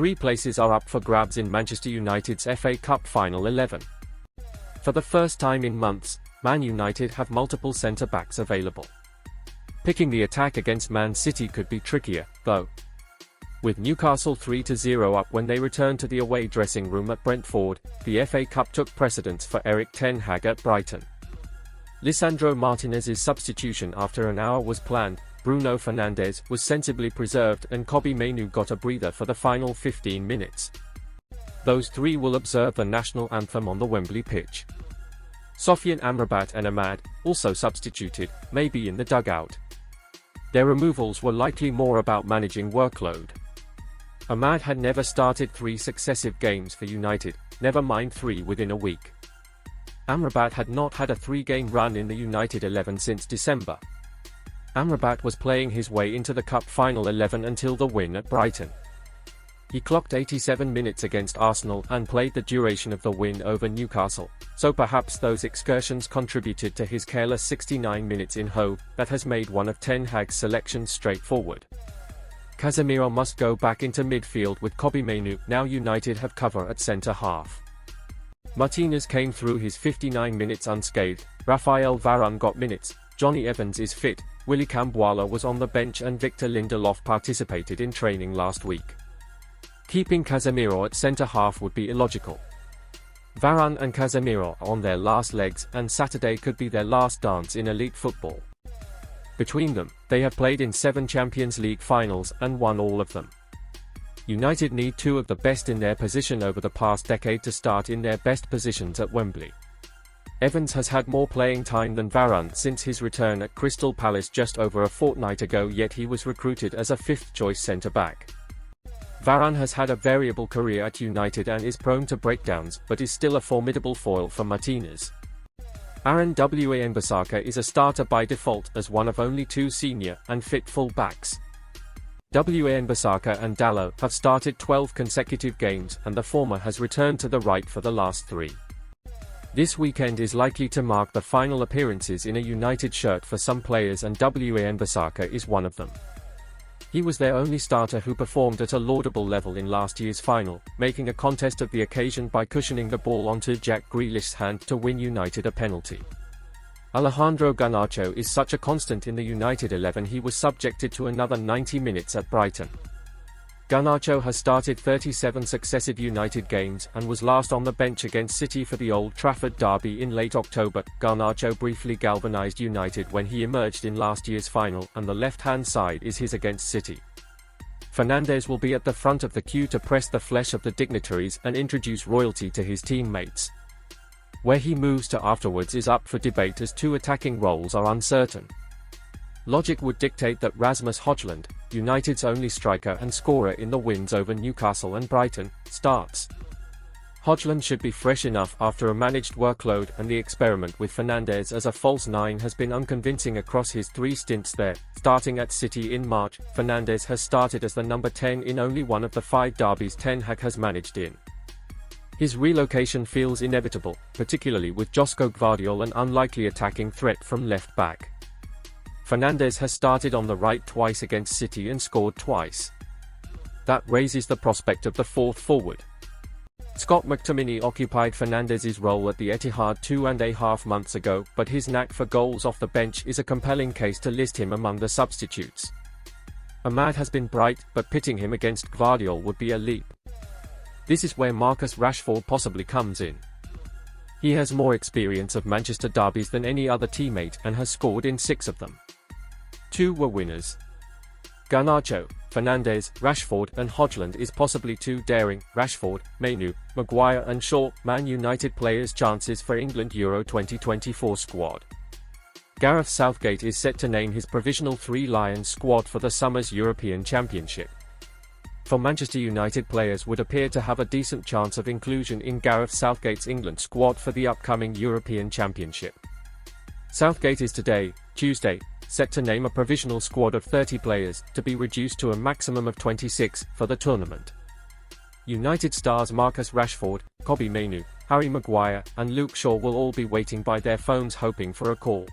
3 places are up for grabs in Manchester United's FA Cup Final 11. For the first time in months, Man United have multiple centre-backs available. Picking the attack against Man City could be trickier, though. With Newcastle 3-0 up when they returned to the away dressing room at Brentford, the FA Cup took precedence for Erik Ten Hag at Brighton. Lisandro Martinez's substitution after an hour was planned, Bruno Fernandes was sensibly preserved and Kobbie Mainoo got a breather for the final 15 minutes. Those 3 will observe the national anthem on the Wembley pitch. Sofian Amrabat and Ahmad, also substituted, may be in the dugout. Their removals were likely more about managing workload. Ahmad had never started 3 successive games for United, never mind 3 within a week. Amrabat had not had a 3-game run in the United 11 since December. Amrabat was playing his way into the Cup Final 11 until the win at Brighton. He clocked 87 minutes against Arsenal and played the duration of the win over Newcastle, so perhaps those excursions contributed to his careless 69 minutes in Hove that has made one of Ten Hag's selections straightforward. Casemiro must go back into midfield with Kobbie Mainoo. Now United have cover at centre-half. Martinez came through his 59 minutes unscathed, Raphael Varane got minutes, Johnny Evans is fit, Willy Kambwala was on the bench and Victor Lindelof participated in training last week. Keeping Casemiro at centre-half would be illogical. Varane and Casemiro are on their last legs and Saturday could be their last dance in elite football. Between them, they have played in 7 Champions League finals and won all of them. United need 2 of the best in their position over the past decade to start in their best positions at Wembley. Evans has had more playing time than Varane since his return at Crystal Palace just over a fortnight ago, yet he was recruited as a 5th-choice centre-back. Varane has had a variable career at United and is prone to breakdowns, but is still a formidable foil for Martinez. Aaron Wan-Bissaka is a starter by default as one of only 2 senior and fit full-backs. Wan-Bissaka and Dalot have started 12 consecutive games and the former has returned to the right for the last 3. This weekend is likely to mark the final appearances in a United shirt for some players and Wan-Bissaka is one of them. He was their only starter who performed at a laudable level in last year's final, making a contest of the occasion by cushioning the ball onto Jack Grealish's hand to win United a penalty. Alejandro Garnacho is such a constant in the United 11 he was subjected to another 90 minutes at Brighton. Garnacho has started 37 successive United games and was last on the bench against City for the Old Trafford derby in late October. Garnacho briefly galvanised United when he emerged in last year's final, and the left-hand side is his against City. Fernandes will be at the front of the queue to press the flesh of the dignitaries and introduce royalty to his teammates. Where he moves to afterwards is up for debate as 2 attacking roles are uncertain. Logic would dictate that Rasmus Højlund, United's only striker and scorer in the wins over Newcastle and Brighton, starts. Højlund should be fresh enough after a managed workload, and the experiment with Fernandes as a false 9 has been unconvincing across his 3 stints there. Starting at City in March, Fernandes has started as the number 10 in only one of the 5 derbies Ten Hag has managed in. His relocation feels inevitable, particularly with Josko Gvardiol an unlikely attacking threat from left back. Fernandes has started on the right twice against City and scored twice. That raises the prospect of the 4th forward. Scott McTominay occupied Fernandes' role at the Etihad 2.5 months ago, but his knack for goals off the bench is a compelling case to list him among the substitutes. Ahmad has been bright, but pitting him against Gvardiol would be a leap. This is where Marcus Rashford possibly comes in. He has more experience of Manchester derbies than any other teammate and has scored in 6 of them. 2 were winners. Garnacho, Fernandes, Rashford and Højlund is possibly too daring. Rashford, Mainoo, Maguire and Shaw, Man United players' chances for England Euro 2024 squad. Gareth Southgate is set to name his provisional 3 Lions squad for the summer's European Championship. For Manchester United players would appear to have a decent chance of inclusion in Gareth Southgate's England squad for the upcoming European Championship. Southgate is today, Tuesday, set to name a provisional squad of 30 players, to be reduced to a maximum of 26, for the tournament. United stars Marcus Rashford, Kobbie Mainoo, Harry Maguire, and Luke Shaw will all be waiting by their phones hoping for a call.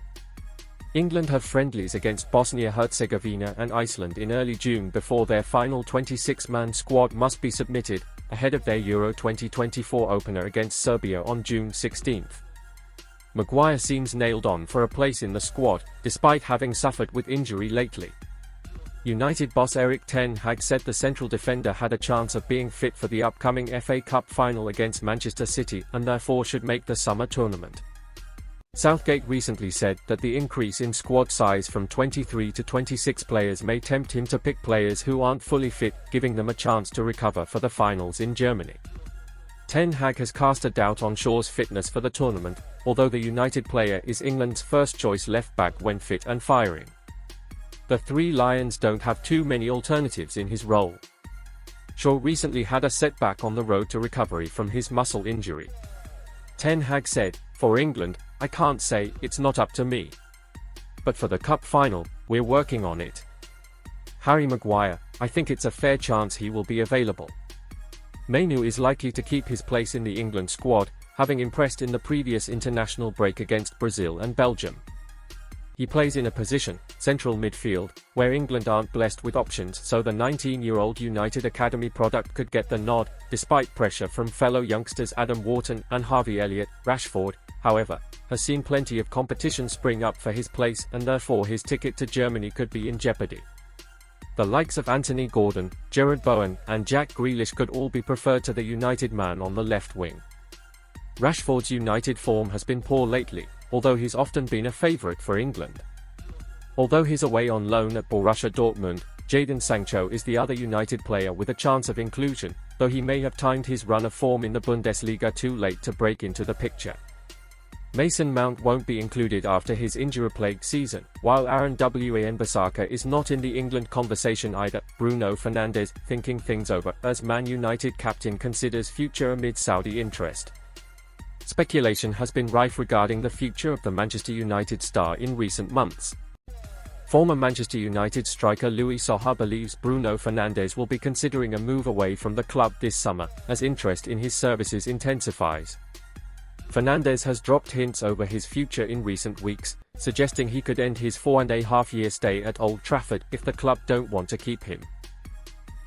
England have friendlies against Bosnia-Herzegovina and Iceland in early June before their final 26-man squad must be submitted, ahead of their Euro 2024 opener against Serbia on June 16. Maguire seems nailed on for a place in the squad, despite having suffered with injury lately. United boss Erik ten Hag said the central defender had a chance of being fit for the upcoming FA Cup final against Manchester City and therefore should make the summer tournament. Southgate recently said that the increase in squad size from 23 to 26 players may tempt him to pick players who aren't fully fit, giving them a chance to recover for the finals in Germany. Ten Hag has cast a doubt on Shaw's fitness for the tournament, although the United player is England's first-choice left-back when fit and firing. The Three Lions don't have too many alternatives in his role. Shaw recently had a setback on the road to recovery from his muscle injury. Ten Hag said, "For England, I can't say it's not up to me. But for the cup final, we're working on it. Harry Maguire, I think it's a fair chance he will be available. Mainoo is likely to keep his place in the England squad, having impressed in the previous international break against Brazil and Belgium. He plays in a position, central midfield, where England aren't blessed with options, so the 19-year-old United Academy product could get the nod, despite pressure from fellow youngsters Adam Wharton and Harvey Elliott. Rashford, however, has seen plenty of competition spring up for his place and therefore his ticket to Germany could be in jeopardy. The likes of Anthony Gordon, Gerard Bowen, and Jack Grealish could all be preferred to the United man on the left wing. Rashford's United form has been poor lately, although he's often been a favourite for England. Although he's away on loan at Borussia Dortmund, Jadon Sancho is the other United player with a chance of inclusion, though he may have timed his run of form in the Bundesliga too late to break into the picture. Mason Mount won't be included after his injury-plagued season, while Aaron Wan-Bissaka is not in the England conversation either. Bruno Fernandes thinking things over as Man United captain considers future amid Saudi interest. Speculation has been rife regarding the future of the Manchester United star in recent months. Former Manchester United striker Louis Saha believes Bruno Fernandes will be considering a move away from the club this summer, as interest in his services intensifies. Fernandes has dropped hints over his future in recent weeks, suggesting he could end his 4.5-year stay at Old Trafford if the club don't want to keep him.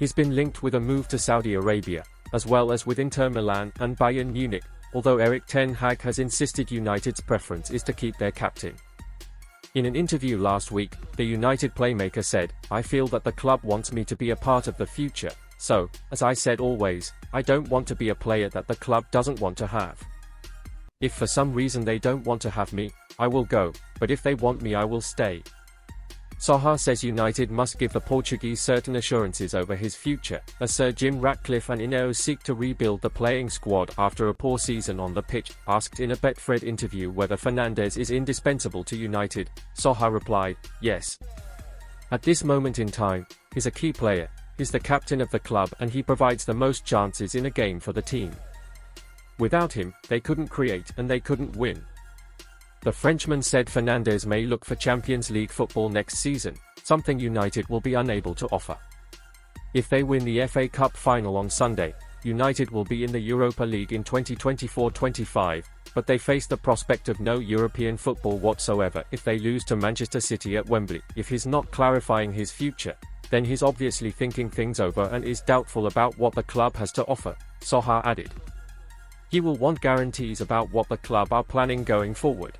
He's been linked with a move to Saudi Arabia, as well as with Inter Milan and Bayern Munich, although Erik ten Hag has insisted United's preference is to keep their captain. In an interview last week, the United playmaker said, "I feel that the club wants me to be a part of the future, so, as I said always, I don't want to be a player that the club doesn't want to have. If for some reason they don't want to have me, I will go, but if they want me I will stay." Saha says United must give the Portuguese certain assurances over his future, as Sir Jim Ratcliffe and Ineos seek to rebuild the playing squad after a poor season on the pitch. Asked in a Betfred interview whether Fernandes is indispensable to United, Saha replied, "Yes. At this moment in time, he's a key player, he's the captain of the club and he provides the most chances in a game for the team. Without him, they couldn't create and they couldn't win." The Frenchman said Fernandes may look for Champions League football next season, something United will be unable to offer. If they win the FA Cup final on Sunday, United will be in the Europa League in 2024-25, but they face the prospect of no European football whatsoever if they lose to Manchester City at Wembley. If he's not clarifying his future, then he's obviously thinking things over and is doubtful about what the club has to offer, Saha added. He will want guarantees about what the club are planning going forward.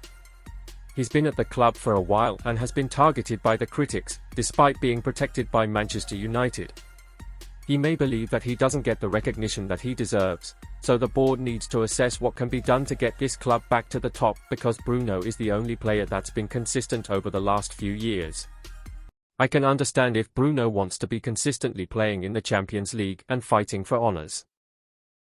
He's been at the club for a while and has been targeted by the critics, despite being protected by Manchester United. He may believe that he doesn't get the recognition that he deserves, so the board needs to assess what can be done to get this club back to the top, because Bruno is the only player that's been consistent over the last few years. I can understand if Bruno wants to be consistently playing in the Champions League and fighting for honours.